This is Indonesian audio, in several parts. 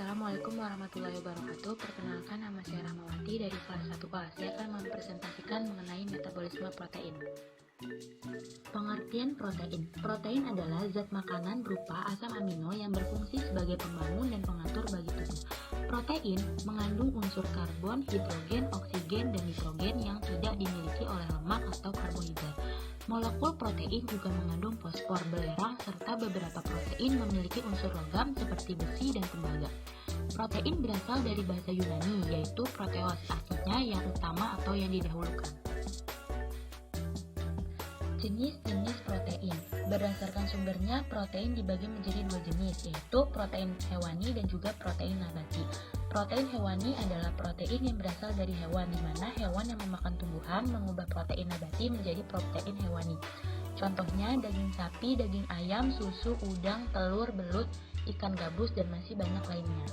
Assalamualaikum warahmatullahi wabarakatuh. Perkenalkan, nama saya Rahmawati dari kelas 1A. Saya akan mempresentasikan mengenai metabolisme protein. Pengertian protein. Protein adalah zat makanan berupa asam amino yang berfungsi sebagai pembangun dan pengatur bagi tubuh. Protein mengandung unsur karbon, hidrogen, oksigen, dan nitrogen yang tidak dimiliki oleh lemak atau karbohidrat. Molekul protein juga mengandung fosfor, belerang, serta beberapa protein memiliki unsur logam seperti besi dan tembaga. Protein berasal dari bahasa Yunani, yaitu proteos, artinya yang utama atau yang didahulukan. Jenis-jenis protein. Berdasarkan sumbernya, protein dibagi menjadi dua jenis, yaitu protein hewani dan juga protein nabati. Protein hewani adalah protein yang berasal dari hewan, di mana hewan yang memakan tumbuhan mengubah protein nabati menjadi protein hewani. Contohnya daging sapi, daging ayam, susu, udang, telur, belut, ikan gabus, dan masih banyak lainnya.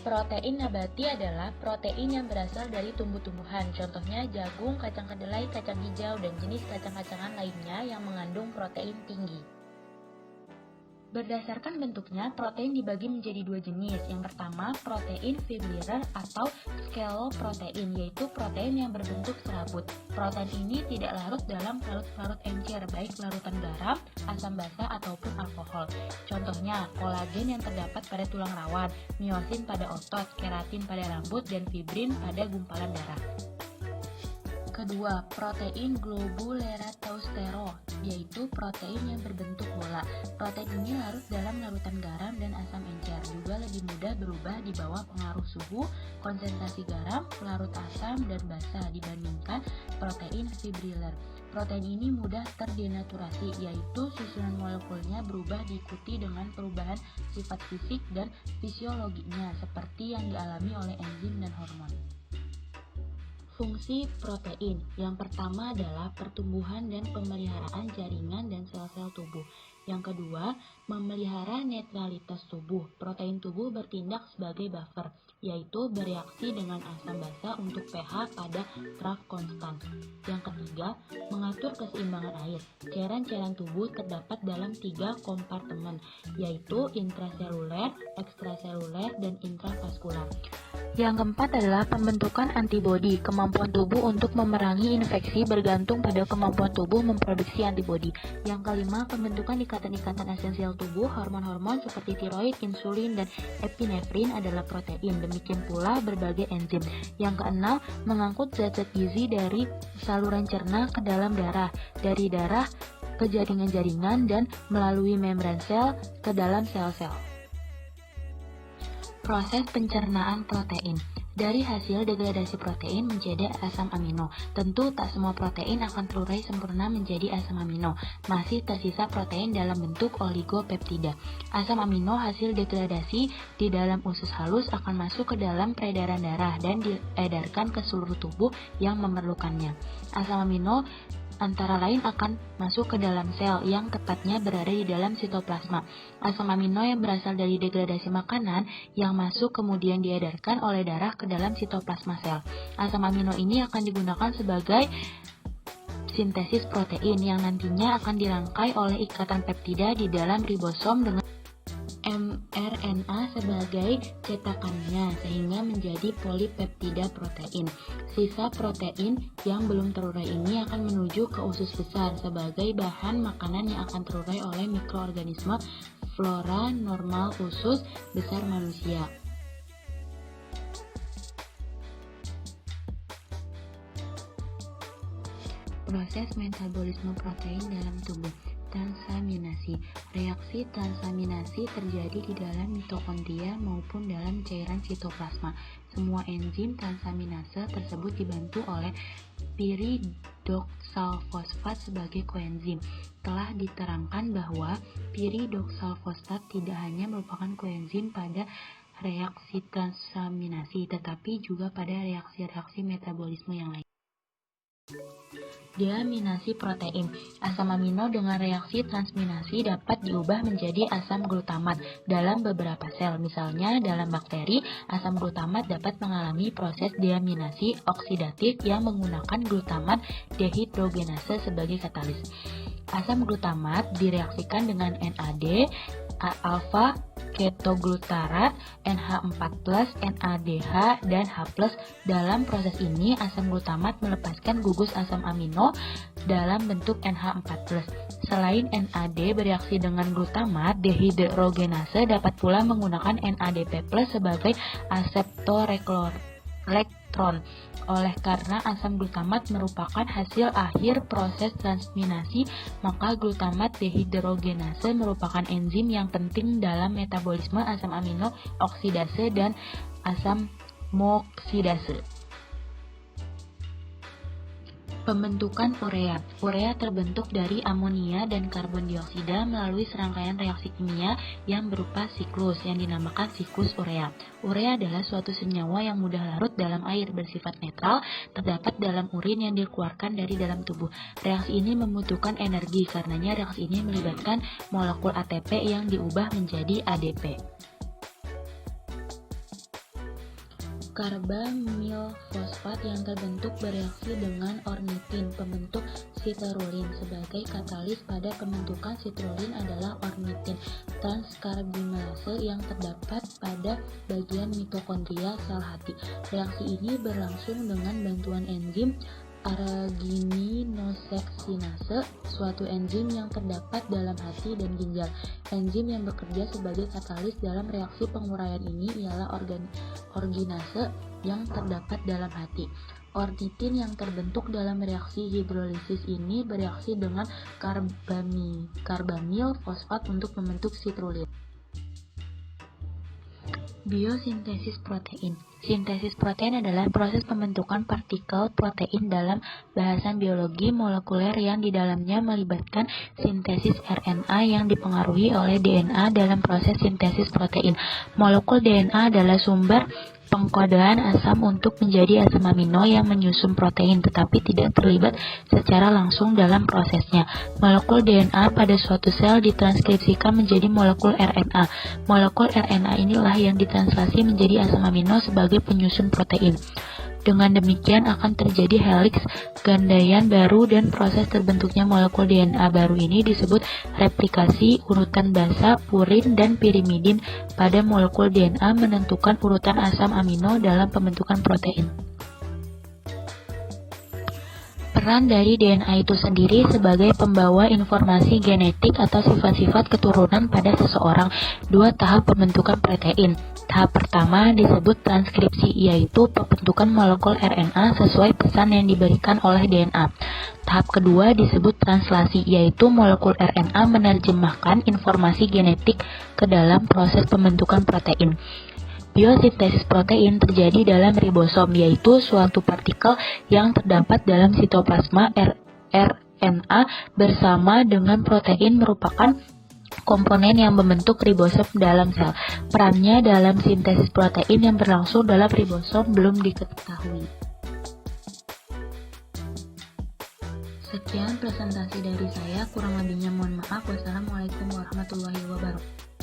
Protein nabati adalah protein yang berasal dari tumbuh-tumbuhan, contohnya jagung, kacang kedelai, kacang hijau, dan jenis kacang-kacangan lainnya yang mengandung protein tinggi. Berdasarkan bentuknya, protein dibagi menjadi dua jenis. Yang pertama, protein fibrillar atau skeloprotein, yaitu protein yang berbentuk serabut. Protein ini tidak larut dalam larut-larut encer, baik larutan garam, asam basa, ataupun alkohol. Contohnya, kolagen yang terdapat pada tulang rawan, miosin pada otot, keratin pada rambut, dan fibrin pada gumpalan darah. Kedua, protein globuleratosterol, yaitu protein yang berbentuk bola. Protein ini larut dalam larutan garam dan asam encer, juga lebih mudah berubah di bawah pengaruh suhu, konsentrasi garam, larut asam, dan basa dibandingkan protein fibrillar. Protein ini mudah terdenaturasi, yaitu susunan molekulnya berubah diikuti dengan perubahan sifat fisik dan fisiologinya, seperti yang dialami oleh enzim dan hormon. Fungsi protein. Yang pertama adalah pertumbuhan dan pemeliharaan jaringan dan sel-sel tubuh. Yang kedua, memelihara netralitas tubuh. Protein tubuh bertindak sebagai buffer, yaitu bereaksi dengan asam basa untuk pH pada graf konstan. Yang ketiga, mengatur keseimbangan air. Cairan-cairan tubuh terdapat dalam 3 kompartemen, yaitu intraseluler, ekstraseluler, dan intravaskular. Yang keempat adalah pembentukan antibodi. Kemampuan tubuh untuk memerangi infeksi bergantung pada kemampuan tubuh memproduksi antibodi. Yang kelima, pembentukan ikatan-ikatan esensial tubuh. Hormon-hormon seperti tiroid, insulin, dan epinefrin adalah protein. Demikian pula berbagai enzim. Yang keenam, mengangkut zat-zat gizi dari saluran cerna ke dalam darah, dari darah ke jaringan-jaringan, dan melalui membran sel ke dalam sel-sel. Proses pencernaan protein. Dari hasil degradasi protein menjadi asam amino. Tentu tak semua protein akan terurai sempurna menjadi asam amino. Masih tersisa protein dalam bentuk oligopeptida. Asam amino hasil degradasi di dalam usus halus akan masuk ke dalam peredaran darah dan diedarkan ke seluruh tubuh yang memerlukannya. Asam amino antara lain akan masuk ke dalam sel yang tepatnya berada di dalam sitoplasma. Asam amino yang berasal dari degradasi makanan yang masuk kemudian diedarkan oleh darah ke dalam sitoplasma sel. Asam amino ini akan digunakan sebagai sintesis protein yang nantinya akan dirangkai oleh ikatan peptida di dalam ribosom dengan mRNA sebagai cetakannya sehingga menjadi polipeptida protein. Sisa protein yang belum terurai ini akan menuju ke usus besar sebagai bahan makanan yang akan terurai oleh mikroorganisme flora normal usus besar manusia. Proses metabolisme protein dalam tubuh. Transaminasi. Reaksi transaminasi terjadi di dalam mitokondria maupun dalam cairan sitoplasma. Semua enzim transaminase tersebut dibantu oleh piridoksalfosfat sebagai koenzim. Telah diterangkan bahwa piridoksalfosfat tidak hanya merupakan koenzim pada reaksi transaminasi, tetapi juga pada reaksi-reaksi metabolisme yang lain. Deaminasi protein. Asam amino dengan reaksi transminasi dapat diubah menjadi asam glutamat dalam beberapa sel. Misalnya dalam bakteri, asam glutamat dapat mengalami proses deaminasi oksidatif yang menggunakan glutamat dehidrogenase sebagai katalis. Asam glutamat direaksikan dengan NAD alfa ketoglutarat, NH4+, NADH, dan H+. Dalam proses ini, asam glutamat melepaskan gugus asam amino dalam bentuk NH4+. Selain NAD bereaksi dengan glutamat, dehidrogenase dapat pula menggunakan NADP+ sebagai aseptoelektron. Oleh karena asam glutamat merupakan hasil akhir proses transminasi, maka glutamat dehidrogenase merupakan enzim yang penting dalam metabolisme asam amino oksidase dan asam moksidase. Pembentukan urea. Urea terbentuk dari amonia dan karbon dioksida melalui serangkaian reaksi kimia yang berupa siklus yang dinamakan siklus urea. Urea adalah suatu senyawa yang mudah larut dalam air bersifat netral, terdapat dalam urin yang dikeluarkan dari dalam tubuh. Reaksi ini membutuhkan energi, karenanya reaksi ini melibatkan molekul ATP yang diubah menjadi ADP. Karbamilfosfat yang terbentuk bereaksi dengan ornitin, pembentuk sitrulin. Sebagai katalis pada pembentukan sitrulin adalah ornitin transkarbinase yang terdapat pada bagian mitokondria sel hati. Reaksi ini berlangsung dengan bantuan enzim aragininoseksinase, suatu enzim yang terdapat dalam hati dan ginjal. Enzim yang bekerja sebagai katalis dalam reaksi penguraian ini ialah orginase yang terdapat dalam hati. Ornitin yang terbentuk dalam reaksi hidrolisis ini bereaksi dengan karbamil fosfat untuk membentuk sitrulin. Biosintesis protein. Sintesis protein adalah proses pembentukan partikel protein dalam bahasan biologi molekuler yang di dalamnya melibatkan sintesis RNA yang dipengaruhi oleh DNA dalam proses sintesis protein. Molekul DNA adalah sumber pengkodaan asam untuk menjadi asam amino yang menyusun protein, tetapi tidak terlibat secara langsung dalam prosesnya. Molekul DNA pada suatu sel ditranskripsikan menjadi molekul RNA. Molekul RNA inilah yang ditranslasi menjadi asam amino sebagai penyusun protein. Dengan demikian akan terjadi heliks gandaian baru dan proses terbentuknya molekul DNA baru ini disebut replikasi. Urutan basa, purin, dan pirimidin pada molekul DNA menentukan urutan asam amino dalam pembentukan protein. Peran dari DNA itu sendiri sebagai pembawa informasi genetik atau sifat-sifat keturunan pada seseorang. 2 tahap pembentukan protein. Tahap pertama disebut transkripsi, yaitu pembentukan molekul RNA sesuai pesan yang diberikan oleh DNA. Tahap kedua disebut translasi, yaitu molekul RNA menerjemahkan informasi genetik ke dalam proses pembentukan protein. Biosintesis protein terjadi dalam ribosom, yaitu suatu partikel yang terdapat dalam sitoplasma. RNA bersama dengan protein merupakan komponen yang membentuk ribosom dalam sel. Perannya dalam sintesis protein yang berlangsung dalam ribosom belum diketahui. Sekian presentasi dari saya, kurang lebihnya mohon maaf. Wassalamualaikum warahmatullahi wabarakatuh.